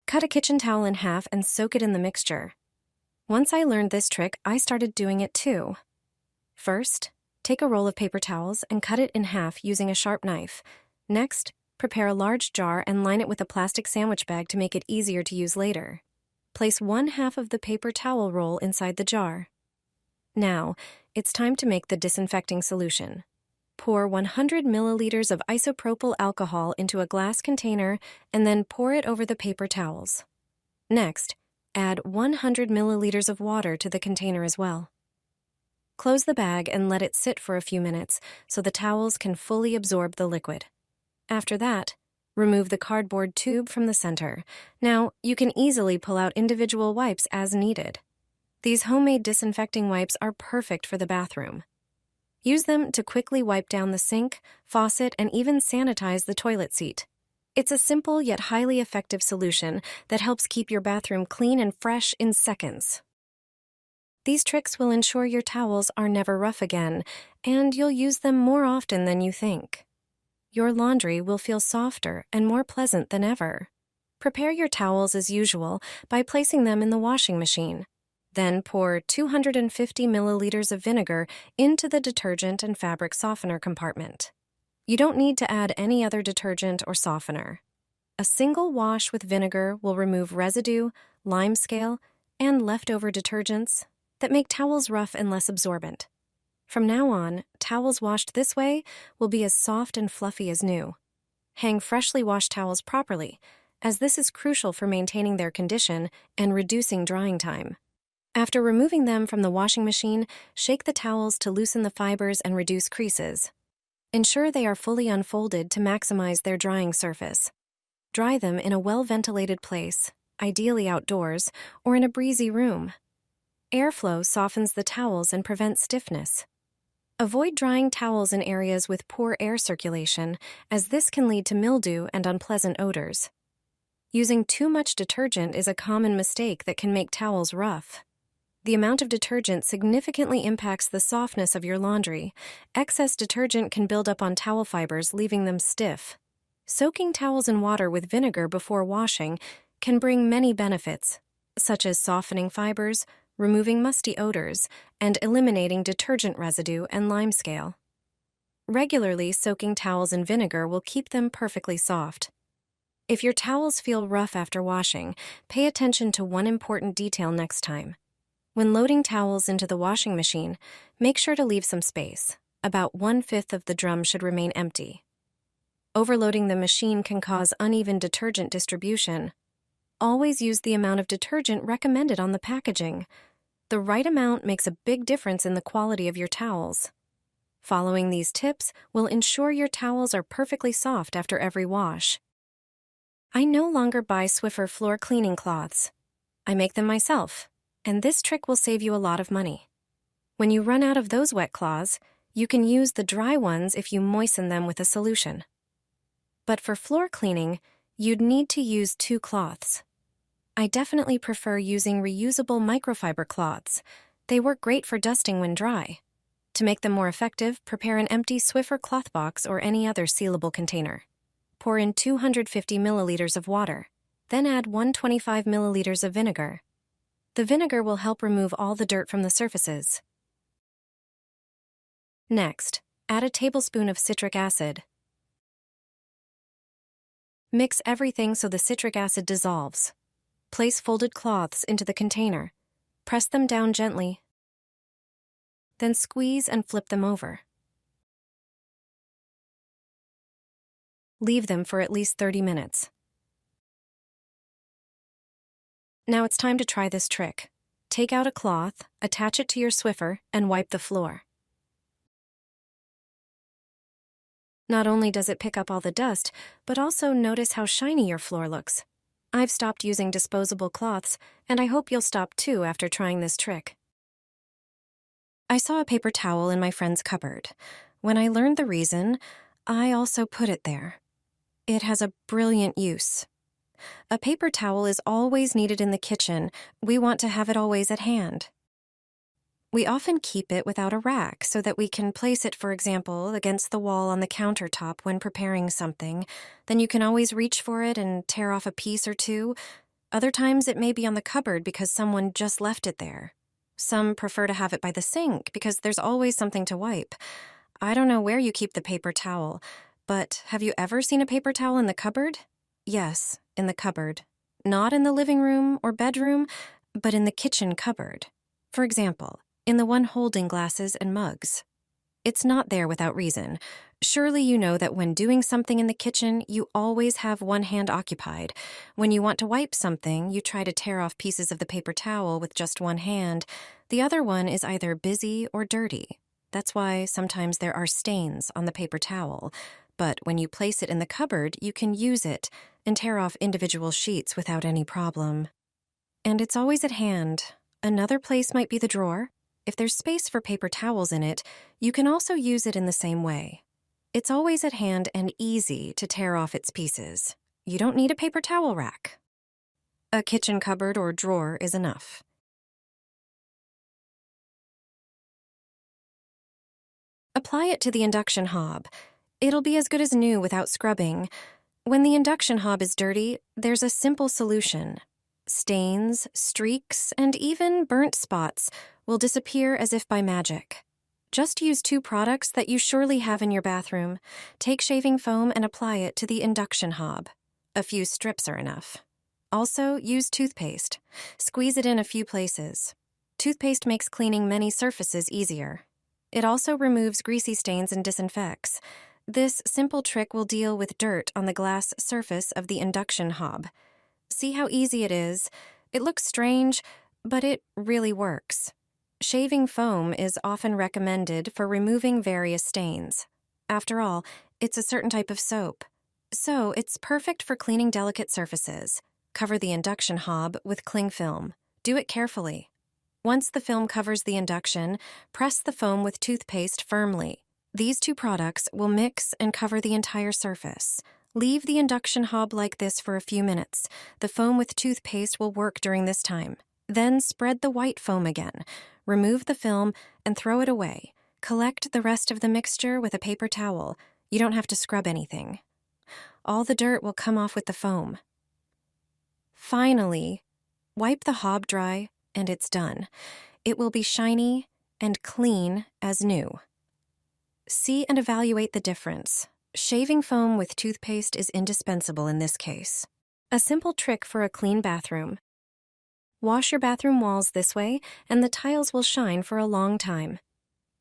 Cut a kitchen towel in half and soak it in the mixture. Once I learned this trick, I started doing it too. First, take a roll of paper towels and cut it in half using a sharp knife. Next, prepare a large jar and line it with a plastic sandwich bag to make it easier to use later. Place 1/2 of the paper towel roll inside the jar. Now, it's time to make the disinfecting solution. Pour 100 milliliters of isopropyl alcohol into a glass container and then pour it over the paper towels. Next, add 100 milliliters of water to the container as well. Close the bag and let it sit for a few minutes so the towels can fully absorb the liquid. After that, remove the cardboard tube from the center. Now, you can easily pull out individual wipes as needed. These homemade disinfecting wipes are perfect for the bathroom. Use them to quickly wipe down the sink, faucet, and even sanitize the toilet seat. It's a simple yet highly effective solution that helps keep your bathroom clean and fresh in seconds. These tricks will ensure your towels are never rough again, and you'll use them more often than you think. Your laundry will feel softer and more pleasant than ever. Prepare your towels as usual by placing them in the washing machine. Then pour 250 milliliters of vinegar into the detergent and fabric softener compartment. You don't need to add any other detergent or softener. A single wash with vinegar will remove residue, limescale, and leftover detergents that make towels rough and less absorbent. From now on, towels washed this way will be as soft and fluffy as new. Hang freshly washed towels properly, as this is crucial for maintaining their condition and reducing drying time. After removing them from the washing machine, shake the towels to loosen the fibers and reduce creases. Ensure they are fully unfolded to maximize their drying surface. Dry them in a well-ventilated place, ideally outdoors, or in a breezy room. Airflow softens the towels and prevents stiffness. Avoid drying towels in areas with poor air circulation, as this can lead to mildew and unpleasant odors. Using too much detergent is a common mistake that can make towels rough. The amount of detergent significantly impacts the softness of your laundry. Excess detergent can build up on towel fibers, leaving them stiff. Soaking towels in water with vinegar before washing can bring many benefits, such as softening fibers, removing musty odors, and eliminating detergent residue and limescale. Regularly soaking towels in vinegar will keep them perfectly soft. If your towels feel rough after washing, pay attention to one important detail next time. When loading towels into the washing machine, make sure to leave some space. About 1/5 of the drum should remain empty. Overloading the machine can cause uneven detergent distribution. Always use the amount of detergent recommended on the packaging. The right amount makes a big difference in the quality of your towels. Following these tips will ensure your towels are perfectly soft after every wash. I no longer buy Swiffer floor cleaning cloths. I make them myself, and this trick will save you a lot of money. When you run out of those wet cloths, you can use the dry ones if you moisten them with a solution. But for floor cleaning, you'd need to use 2 cloths. I definitely prefer using reusable microfiber cloths. They work great for dusting when dry. To make them more effective, prepare an empty Swiffer cloth box or any other sealable container. Pour in 250 milliliters of water, then add 125 milliliters of vinegar. The vinegar will help remove all the dirt from the surfaces. Next, add a tablespoon of citric acid. Mix everything so the citric acid dissolves. Place folded cloths into the container. Press them down gently. Then squeeze and flip them over. Leave them for at least 30 minutes. Now it's time to try this trick. Take out a cloth, attach it to your Swiffer, and wipe the floor. Not only does it pick up all the dust, but also notice how shiny your floor looks. I've stopped using disposable cloths, and I hope you'll stop too after trying this trick. I saw a paper towel in my friend's cupboard. When I learned the reason, I also put it there. It has a brilliant use. A paper towel is always needed in the kitchen. We want to have it always at hand. We often keep it without a rack so that we can place it, for example, against the wall on the countertop when preparing something. Then you can always reach for it and tear off a piece or two. Other times it may be on the cupboard because someone just left it there. Some prefer to have it by the sink because there's always something to wipe. I don't know where you keep the paper towel, but have you ever seen a paper towel in the cupboard? Yes, in the cupboard. Not in the living room or bedroom, but in the kitchen cupboard. For example, in the one holding glasses and mugs. It's not there without reason. Surely you know that when doing something in the kitchen, you always have one hand occupied. When you want to wipe something, you try to tear off pieces of the paper towel with just one hand. The other one is either busy or dirty. That's why sometimes there are stains on the paper towel. But when you place it in the cupboard, you can use it and tear off individual sheets without any problem. And it's always at hand. Another place might be the drawer. If there's space for paper towels in it, you can also use it in the same way. It's always at hand and easy to tear off its pieces. You don't need a paper towel rack. A kitchen cupboard or drawer is enough. Apply it to the induction hob. It'll be as good as new without scrubbing. When the induction hob is dirty, there's a simple solution. Stains, streaks, and even burnt spots will disappear as if by magic. Just use 2 products that you surely have in your bathroom. Take shaving foam and apply it to the induction hob. A few strips are enough. Also, use toothpaste. Squeeze it in a few places. Toothpaste makes cleaning many surfaces easier. It also removes greasy stains and disinfects. This simple trick will deal with dirt on the glass surface of the induction hob. See how easy it is? It looks strange, but it really works. Shaving foam is often recommended for removing various stains. After all, it's a certain type of soap. So it's perfect for cleaning delicate surfaces. Cover the induction hob with cling film. Do it carefully. Once the film covers the induction, press the foam with toothpaste firmly. These 2 products will mix and cover the entire surface. Leave the induction hob like this for a few minutes. The foam with toothpaste will work during this time. Then spread the white foam again. Remove the film and throw it away. Collect the rest of the mixture with a paper towel. You don't have to scrub anything. All the dirt will come off with the foam. Finally, wipe the hob dry and it's done. It will be shiny and clean as new. See and evaluate the difference. Shaving foam with toothpaste is indispensable in this case. A simple trick for a clean bathroom. Wash your bathroom walls this way, and the tiles will shine for a long time.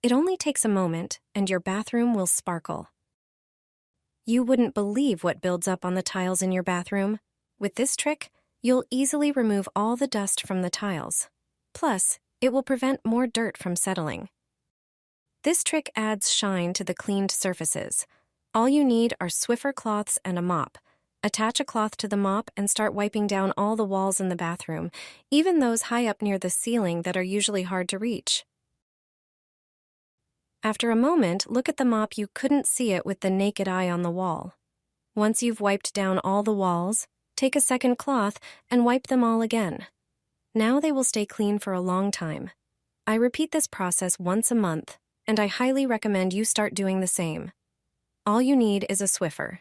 It only takes a moment, and your bathroom will sparkle. You wouldn't believe what builds up on the tiles in your bathroom. With this trick, you'll easily remove all the dust from the tiles. Plus, it will prevent more dirt from settling. This trick adds shine to the cleaned surfaces. All you need are Swiffer cloths and a mop. Attach a cloth to the mop and start wiping down all the walls in the bathroom, even those high up near the ceiling that are usually hard to reach. After a moment, look at the mop. You couldn't see it with the naked eye on the wall. Once you've wiped down all the walls, take a second cloth and wipe them all again. Now they will stay clean for a long time. I repeat this process once a month, and I highly recommend you start doing the same. All you need is a Swiffer.